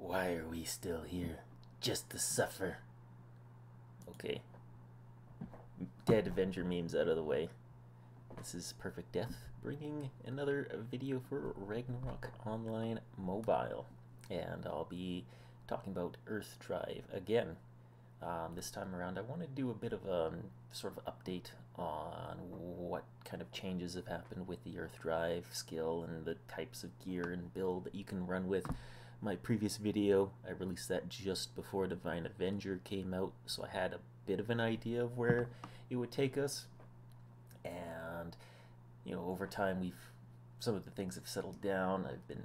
Why are we still here? Just to suffer. Okay. Dead Avenger memes out of the way. This is Perfect Death, bringing another video for Ragnarok Online Mobile. And I'll be talking about Earth Drive again. This time around I want to do a bit of a sort of update on what kind of changes have happened with the Earth Drive skill and the types of gear and build that you can run with. My previous video, I released that just before Divine Avenger came out, so I had a bit of an idea of where it would take us. And over time some of the things have settled down. I've been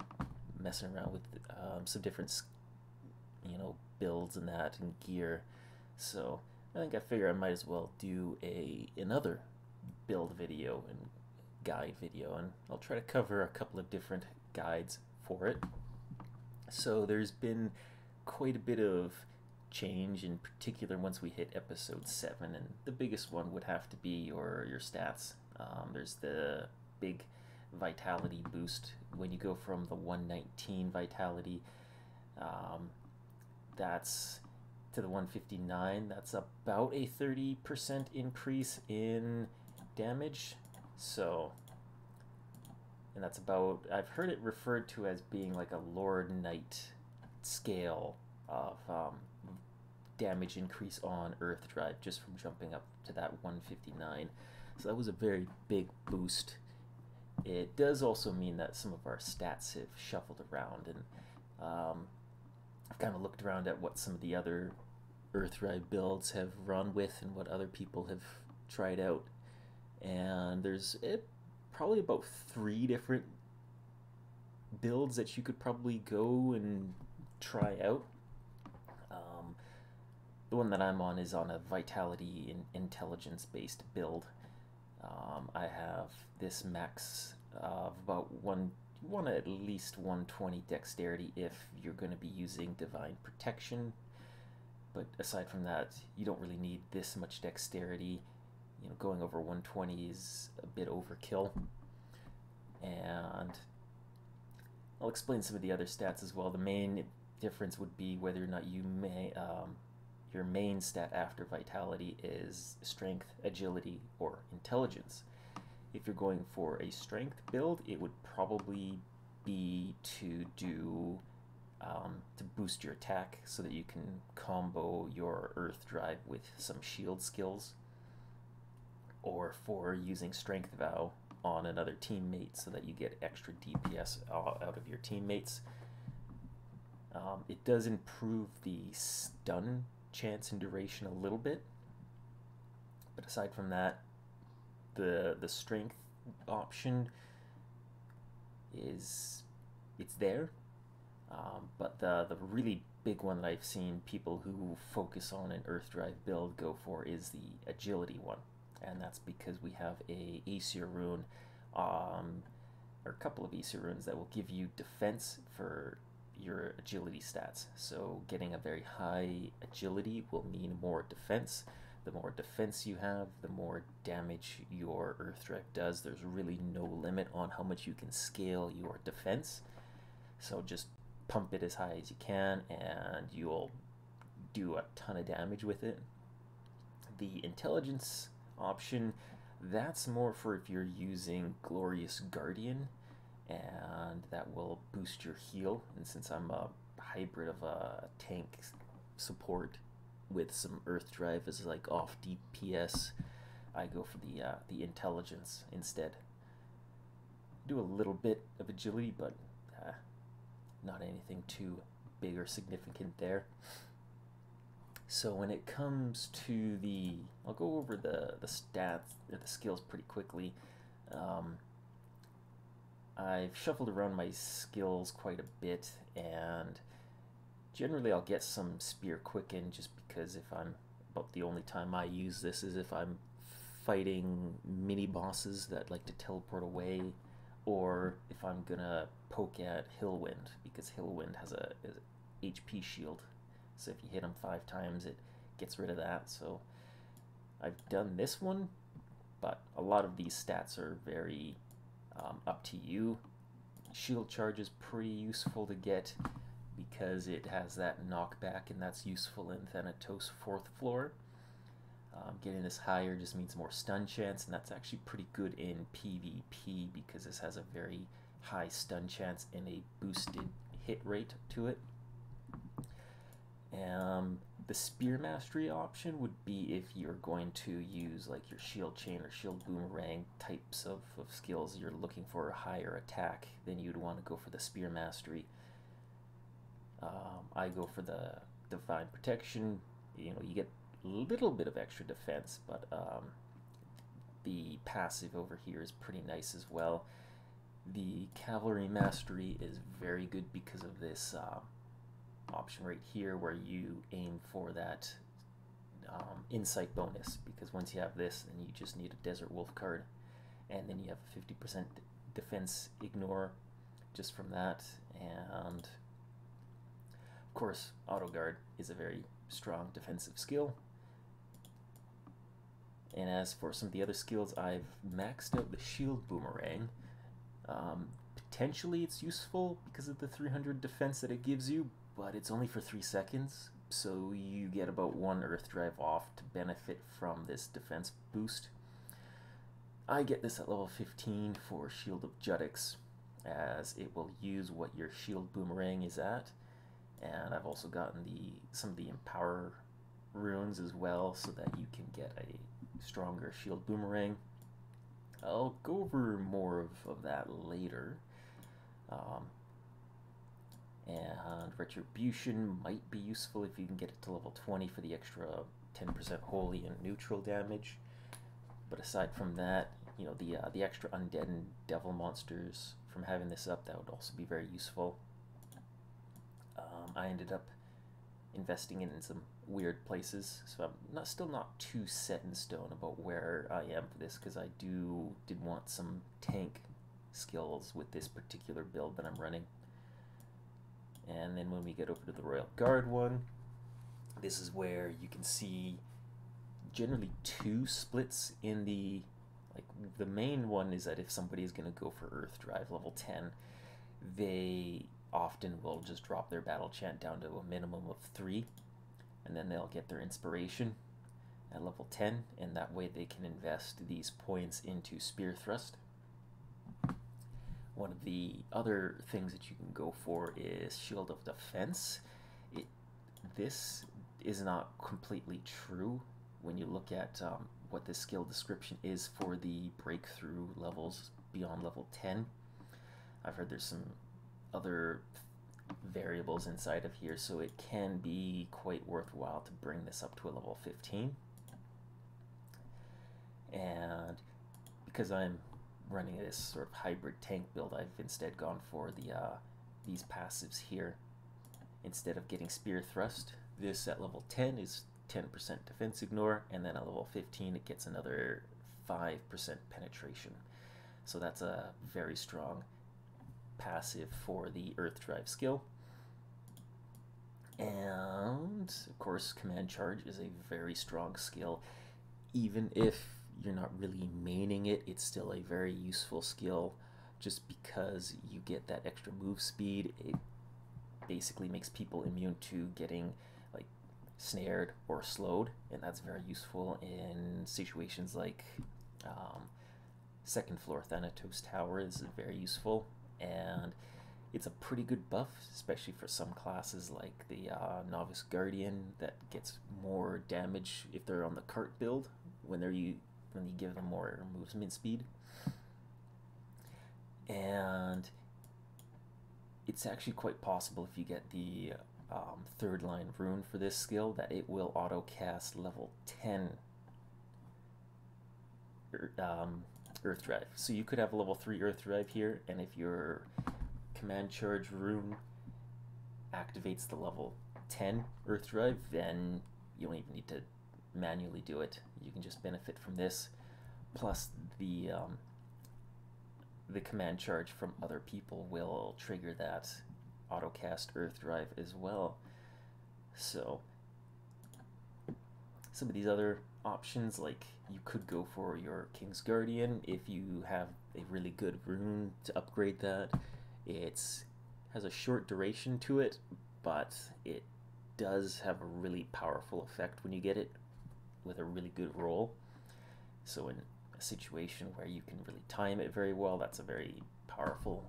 messing around with some different builds and that and gear, so I think I figure I might as well do another build video and guide video, and I'll try to cover a couple of different guides for it. So there's been quite a bit of change, in particular once we hit episode 7, and the biggest one would have to be your stats. There's the big vitality boost when you go from the 119 vitality that's to the 159. That's about a 30% increase in damage. So, and that's about, I've heard it referred to as being like a Lord Knight scale of damage increase on Earth Drive just from jumping up to that 159. So that was a very big boost. It does also mean that some of our stats have shuffled around, and I've kind of looked around at what some of the other Earth Drive builds have run with and what other people have tried out, and there's probably about 3 different builds that you could probably go and try out. The one that I'm on is on a vitality and intelligence based build. I have this max of about you want at least 120 dexterity if you're going to be using divine protection, but aside from that you don't really need this much dexterity. Going over 120 is a bit overkill, and I'll explain some of the other stats as well. The main difference would be whether or not you may your main stat after vitality is strength, agility, or intelligence. If you're going for a strength build, it would probably be to do to boost your attack so that you can combo your Earth Drive with some shield skills, or for using Strength Vow on another teammate so that you get extra DPS out of your teammates. It does improve the stun chance and duration a little bit, but aside from that, the strength option it's there, but the really big one that I've seen people who focus on an Earth Drive build go for is the agility one, and that's because we have a Aesir rune, or a couple of Aesir runes that will give you defense for your agility stats. So getting a very high agility will mean more defense. The more defense you have, the more damage your Earth Drive does. There's really no limit on how much you can scale your defense, so just pump it as high as you can and you'll do a ton of damage with it. The intelligence option, that's more for if you're using Glorious Guardian, and that will boost your heal. And since I'm a hybrid of a tank support with some Earth Drive as like off DPS, I go for the intelligence instead. Do a little bit of agility, but not anything too big or significant there. So when it comes to I'll go over the stats or the skills pretty quickly. I've shuffled around my skills quite a bit, and generally I'll get some Spear Quicken just because about the only time I use this is if I'm fighting mini bosses that like to teleport away, or if I'm gonna poke at Hillwind, because Hillwind has a HP shield, so if you hit him 5 times it gets rid of that. So I've done this one, but a lot of these stats are very up to you. Shield charge is pretty useful to get because it has that knockback, and that's useful in Thanatos 4th floor. Getting this higher just means more stun chance, and that's actually pretty good in PvP because this has a very high stun chance and a boosted hit rate to it. The Spear Mastery option would be if you're going to use like your Shield Chain or Shield Boomerang types of skills, you're looking for a higher attack, then you'd want to go for the Spear Mastery. I go for the Divine Protection. You know, you get a little bit of extra defense, but the passive over here is pretty nice as well. The Cavalry Mastery is very good because of this option right here where you aim for that insight bonus, because once you have this, then you just need a Desert Wolf card, and then you have a 50% defense ignore just from that. And of course, Auto Guard is a very strong defensive skill. And as for some of the other skills, I've maxed out the Shield Boomerang. Potentially it's useful because of the 300 defense that it gives you, but it's only for 3 seconds, so you get about 1 Earth Drive off to benefit from this defense boost. I get this at level 15 for Shield of Judex, as it will use what your Shield Boomerang is at, and I've also gotten some of the Empower runes as well, so that you can get a stronger Shield Boomerang. I'll go over more of that later. And Retribution might be useful if you can get it to level 20 for the extra 10% holy and neutral damage. But aside from that, you know, the extra undead and devil monsters from having this up, that would also be very useful. I ended up investing in some weird places, so I'm still not too set in stone about where I am for this, because I did want some tank skills with this particular build that I'm running. And then when we get over to the Royal Guard one, this is where you can see generally 2 splits in the, like, the main one is that if somebody is going to go for Earth Drive level 10, they often will just drop their battle chant down to a minimum of 3, and then they'll get their inspiration at level 10, and that way they can invest these points into Spear Thrust. One of the other things that you can go for is Shield of Defense. This is not completely true when you look at what the skill description is for the breakthrough levels beyond level 10. I've heard there's some other variables inside of here, so it can be quite worthwhile to bring this up to a level 15. And because I'm running this sort of hybrid tank build, I've instead gone for these passives here. Instead of getting Spear Thrust, this at level 10 is 10% defense ignore, and then at level 15 it gets another 5% penetration. So that's a very strong passive for the Earth Drive skill. And of course, Command Charge is a very strong skill. Even if you're not really maining it, it's still a very useful skill, just because you get that extra move speed. It basically makes people immune to getting like snared or slowed, and that's very useful in situations like second floor Thanatos Tower is very useful, and it's a pretty good buff, especially for some classes like the Novice Guardian that gets more damage if they're on the cart build when you give them more movement speed. And it's actually quite possible, if you get the third line rune for this skill, that it will auto cast level 10 Earth Drive. So you could have a level 3 Earth Drive here, and if your Command Charge rune activates the level 10 Earth Drive, then you don't even need to manually do it. You can just benefit from this, plus the Command Charge from other people will trigger that autocast Earth Drive as well. So some of these other options, like you could go for your King's Guardian if you have a really good rune to upgrade that. It has a short duration to it, but it does have a really powerful effect when you get it with a really good roll. So in a situation where you can really time it very well, that's a very powerful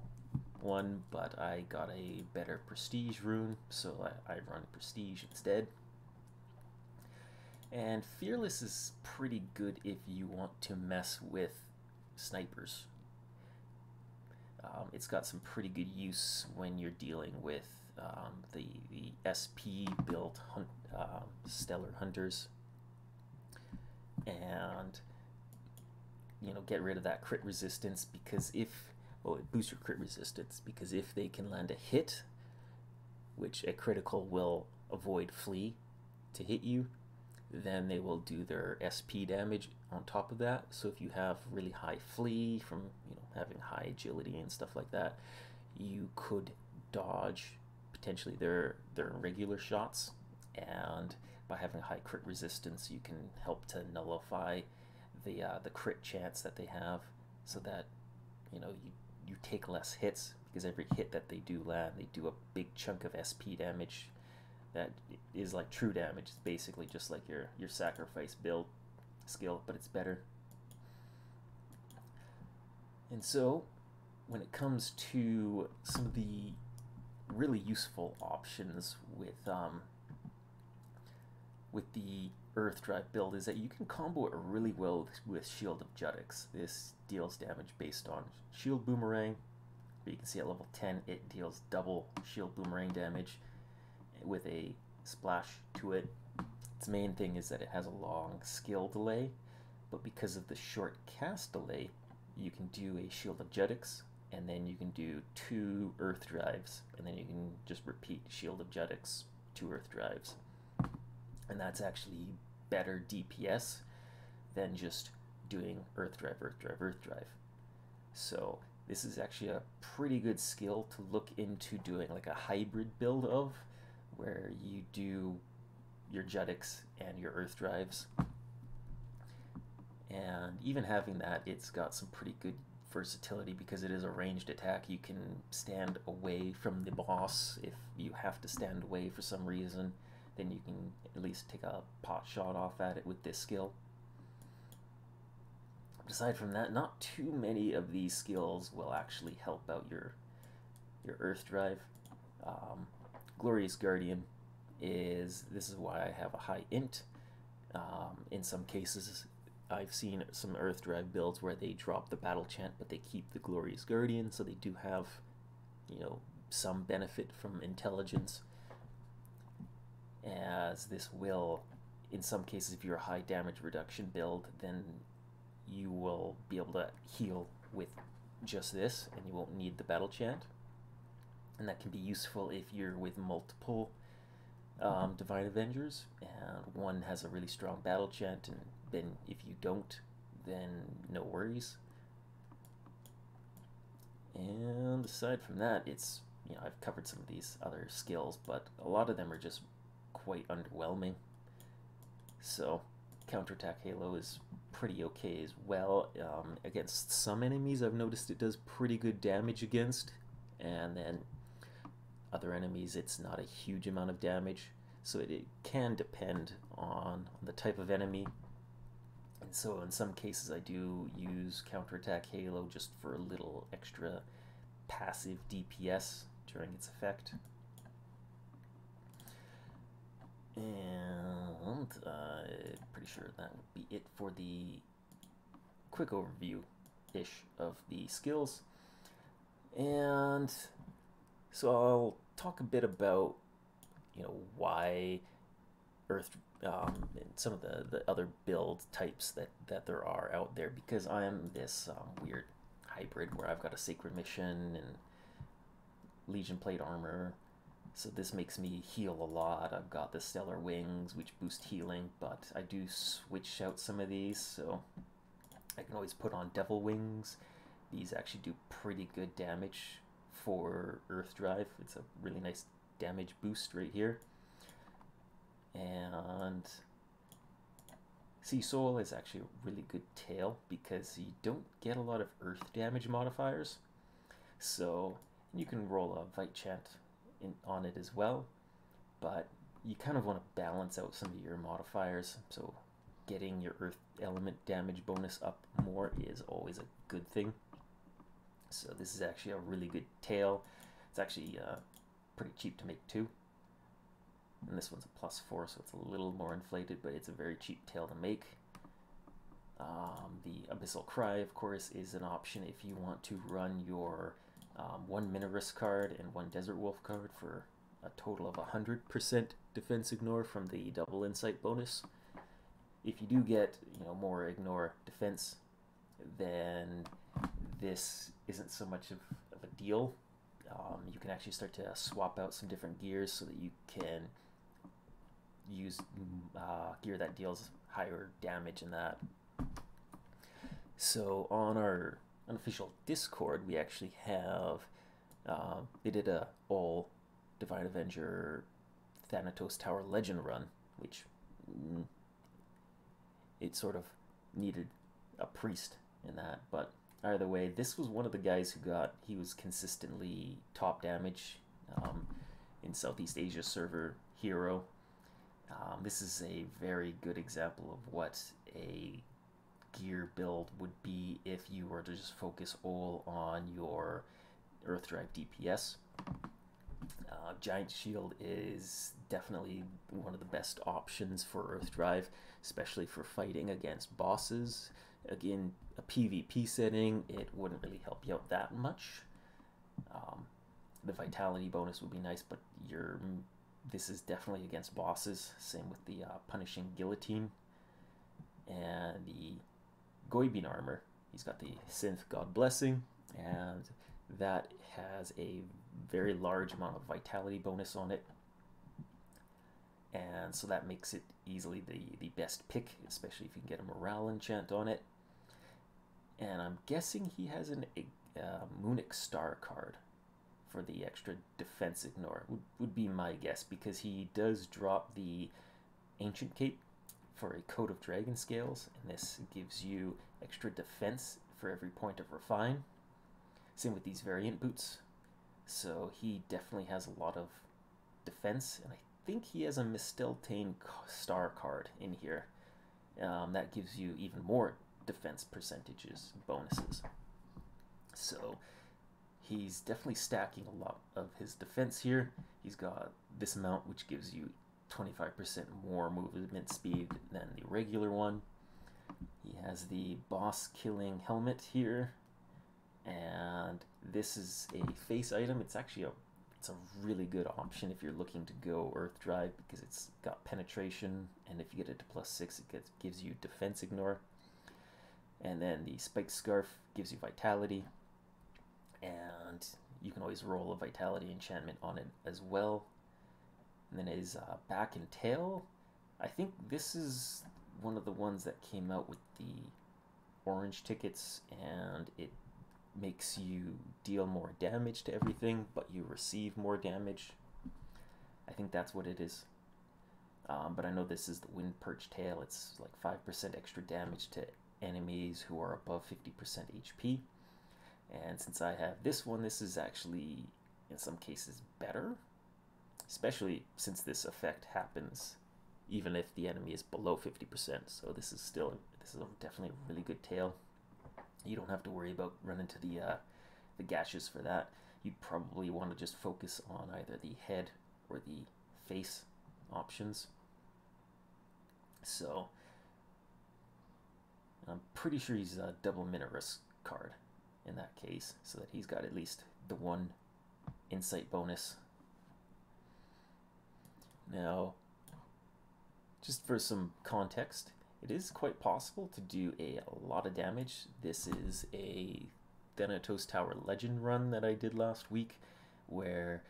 one, but I got a better prestige rune, so I run prestige instead. And fearless is pretty good if you want to mess with snipers. It's got some pretty good use when you're dealing with the SP build stellar hunters, and get rid of that crit resistance, because it boosts your crit resistance, because if they can land a hit, which a critical will avoid flee to hit you, then they will do their SP damage on top of that. So if you have really high flee from having high agility and stuff like that, you could dodge potentially their regular shots, and by having high crit resistance, you can help to nullify the crit chance that they have, so that you take less hits, because every hit that they do land, they do a big chunk of SP damage that is like true damage. It's basically just like your sacrifice build skill, but it's better. And so when it comes to some of the really useful options with the Earth Drive build, is that you can combo it really well with Shield of Judex. This deals damage based on Shield Boomerang, but you can see at level 10 it deals double Shield Boomerang damage with a splash to it. Its main thing is that it has a long skill delay, but because of the short cast delay, you can do a Shield of Judex, and then you can do 2 Earth Drives, and then you can just repeat Shield of Judex, 2 Earth Drives. And that's actually better DPS than just doing Earth Drive, Earth Drive, Earth Drive. So this is actually a pretty good skill to look into doing like a hybrid build of, where you do your Judex and your Earth Drives. And even having that, it's got some pretty good versatility, because it is a ranged attack. You can stand away from the boss. If you have to stand away for some reason, then you can at least take a pot shot off at it with this skill. But aside from that, not too many of these skills will actually help out your Earth Drive. Glorious Guardian this is why I have a high int. In some cases, I've seen some Earth Drive builds where they drop the battle chant, but they keep the Glorious Guardian, so they do have, some benefit from intelligence. As this will, in some cases, if you're a high damage reduction build, then you will be able to heal with just this, and you won't need the battle chant. And that can be useful if you're with multiple Divine Avengers, and one has a really strong battle chant, and then if you don't, then no worries. And aside from that, it's, I've covered some of these other skills, but a lot of them are just quite underwhelming. So Counterattack Halo is pretty okay as well. Against some enemies, I've noticed it does pretty good damage against, and then other enemies it's not a huge amount of damage, so it can depend on the type of enemy. And so in some cases I do use Counterattack Halo just for a little extra passive DPS during its effect. And pretty sure that would be it for the quick overview-ish of the skills. And so I'll talk a bit about, why Earth, and some of the other build types that there are out there, because I am this weird hybrid where I've got a Sacred Mission and Legion Plate Armor, so this makes me heal a lot. I've got the Stellar Wings, which boost healing, but I do switch out some of these, so I can always put on Devil Wings. These actually do pretty good damage for Earth Drive. It's a really nice damage boost right here. And Sea Soul is actually a really good tail, because you don't get a lot of earth damage modifiers, so you can roll a Vite Chant on it as well. but you kind of want to balance out some of your modifiers, so getting your earth element damage bonus up more is always a good thing. So this is actually a really good tail. It's actually pretty cheap to make too. And this one's a +4, so it's a little more inflated, but it's a very cheap tail to make. The Abyssal Cry, of course, is an option if you want to run your 1 Mineris card and 1 Desert Wolf card for a total of 100% defense ignore from the double insight bonus. If you do get, more ignore defense, then this isn't so much of a deal. You can actually start to swap out some different gears so that you can use gear that deals higher damage in that. So on our unofficial Discord, we actually have, they did a all Divine Avenger Thanatos Tower Legend run, which it sort of needed a priest in that, but either way, this was one of the guys who he was consistently top damage in Southeast Asia server hero. This is a very good example of what a gear build would be if you were to just focus all on your Earth Drive DPS. Giant Shield is definitely one of the best options for Earth Drive, especially for fighting against bosses. Again, a PvP setting, it wouldn't really help you out that much. The vitality bonus would be nice, but this is definitely against bosses. Same with the Punishing Guillotine. And the Goybin armor, he's got the Synth God Blessing, and that has a very large amount of vitality bonus on it. And so that makes it easily the best pick, especially if you can get a morale enchant on it. And I'm guessing he has a Moonic Star card for the extra defense ignore, would be my guess, because he does drop the Ancient Cape for a Coat of Dragon Scales, and this gives you extra defense for every point of Refine. Same with these variant boots. So he definitely has a lot of defense, and I think he has a Misteltane Star card in here. That gives you even more defense percentages, bonuses. So he's definitely stacking a lot of his defense here. He's got this mount, which gives you 25% more movement speed than the regular one. He has the boss killing helmet here, and this is a face item. It's actually it's a really good option if you're looking to go Earth Drive, because it's got penetration, and if you get it to +6, it gives you defense ignore. And then the spiked scarf gives you vitality, and you can always roll a vitality enchantment on it as well. And then his back and tail, I think this is one of the ones that came out with the orange tickets, and it makes you deal more damage to everything, but you receive more damage. I think that's what it is. But I know this is the Wind Perch tail. It's like 5% extra damage to enemies who are above 50% HP. And since I have this one, this is actually in some cases better, especially since this effect happens even if the enemy is below 50%. So this is definitely a really good tail. You don't have to worry about running to the gashes for that. You'd probably want to just focus on either the head or the face options. So I'm pretty sure he's a double Mineris card in that case, so that he's got at least the 1 insight bonus. Now, just for some context, it is quite possible to do a lot of damage. This is a Thanatos Tower Legend run that I did last week, where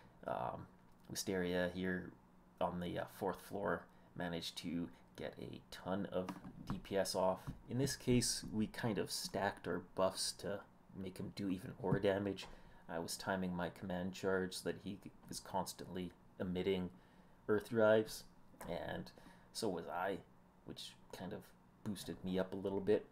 Wisteria here on the 4th floor managed to get a ton of DPS off. In this case, we kind of stacked our buffs to make him do even more damage. I was timing my command charge so that he was constantly emitting Earth Drives, and so was I, which kind of boosted me up a little bit.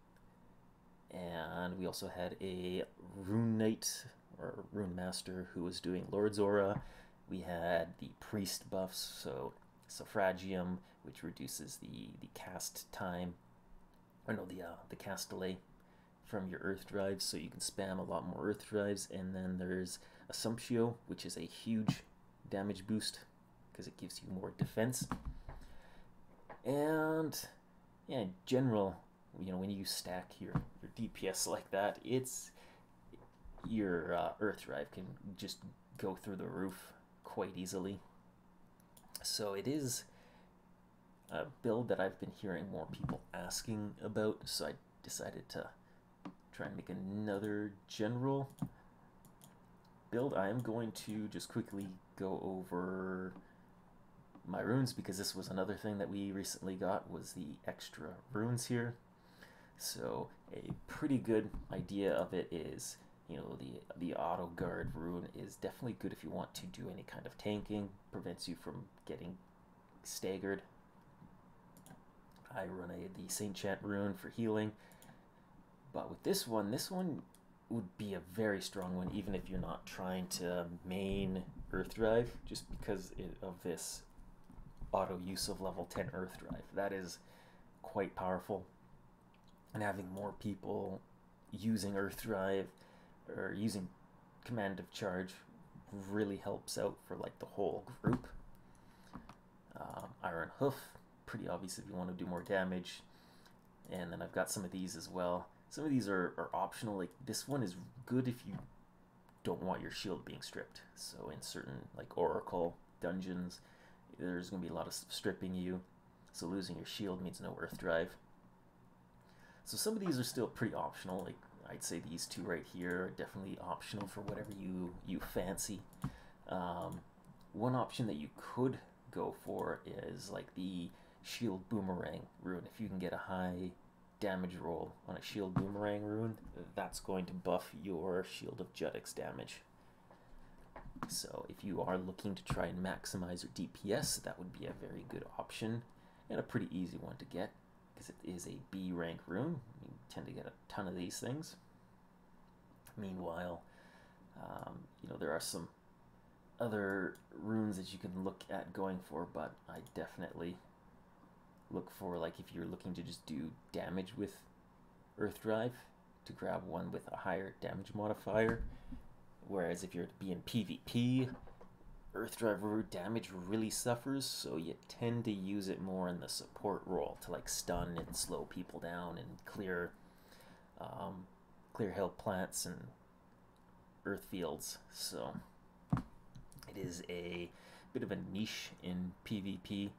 And we also had a Rune Knight or Rune Master who was doing Lord's Aura, we had the priest buffs, so Suffragium, which reduces the cast time, or no, the cast delay from your earth drives, so you can spam a lot more earth drives. And then there's Assumptio, which is a huge damage boost because it gives you more defense. And yeah, in general, you know, when you stack your DPS like that, it's your earth drive can just go through the roof quite easily. So it is a build that I've been hearing more people asking about, so I decided to try and make another general build. I am going to just quickly go over my runes, because this was another thing that we recently got, was the extra runes here. So a pretty good idea of it is, you know, the auto guard rune is definitely good if you want to do any kind of tanking, prevents you from getting staggered. I run the Saint Chant rune for healing, but with this one would be a very strong one even if you're not trying to main earth drive, just because of this auto use of level 10 earth drive. That is quite powerful, and having more people using earth drive or using command of charge really helps out for like the whole group. Iron Hoof, pretty obvious if you want to do more damage. And then I've got some of these as well. Some of these are optional. Like this one is good if you don't want your shield being stripped. So in certain like Oracle dungeons, there's going to be a lot of stripping you, so losing your shield means no earth drive. So some of these are still pretty optional. Like I'd say these two right here are definitely optional for whatever you fancy. One option that you could go for is like the shield boomerang rune. If you can get a high damage roll on a shield boomerang rune, that's going to buff your Shield of Judex damage. So if you are looking to try and maximize your DPS, that would be a very good option, and a pretty easy one to get because it is a B rank rune. You tend to get a ton of these things. Meanwhile, you know, there are some other runes that you can look at going for, but I definitely look for, like, if you're looking to just do damage with Earth Drive, to grab one with a higher damage modifier. Whereas if you're to be in PvP, Earth Drive damage really suffers, so you tend to use it more in the support role to like stun and slow people down and clear hill plants and earth fields. So it is a bit of a niche in PvP,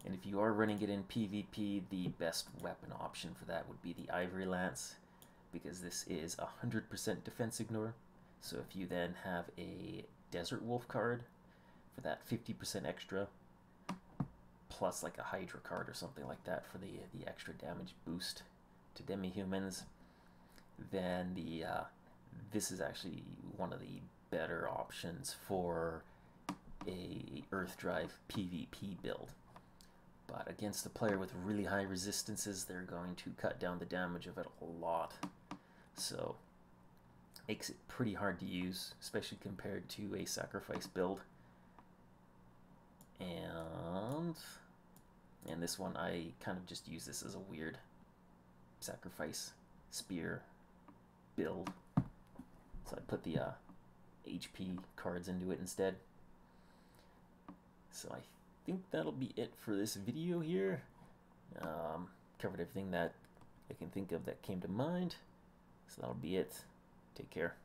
and if you are running it in PvP, the best weapon option for that would be the Ivory Lance, because this is 100% defense ignore. So if you then have a Desert Wolf card for that 50% extra, plus like a Hydra card or something like that for the extra damage boost to demi-humans, then this is actually one of the better options for a Earth Drive PvP build. But against a player with really high resistances, they're going to cut down the damage of it a lot. So makes it pretty hard to use, especially compared to a sacrifice build. And this one, I kind of just use this as a weird sacrifice spear build. So I put the HP cards into it instead. So I think that'll be it for this video here. Covered everything that I can think of that came to mind. So that'll be it. Take care.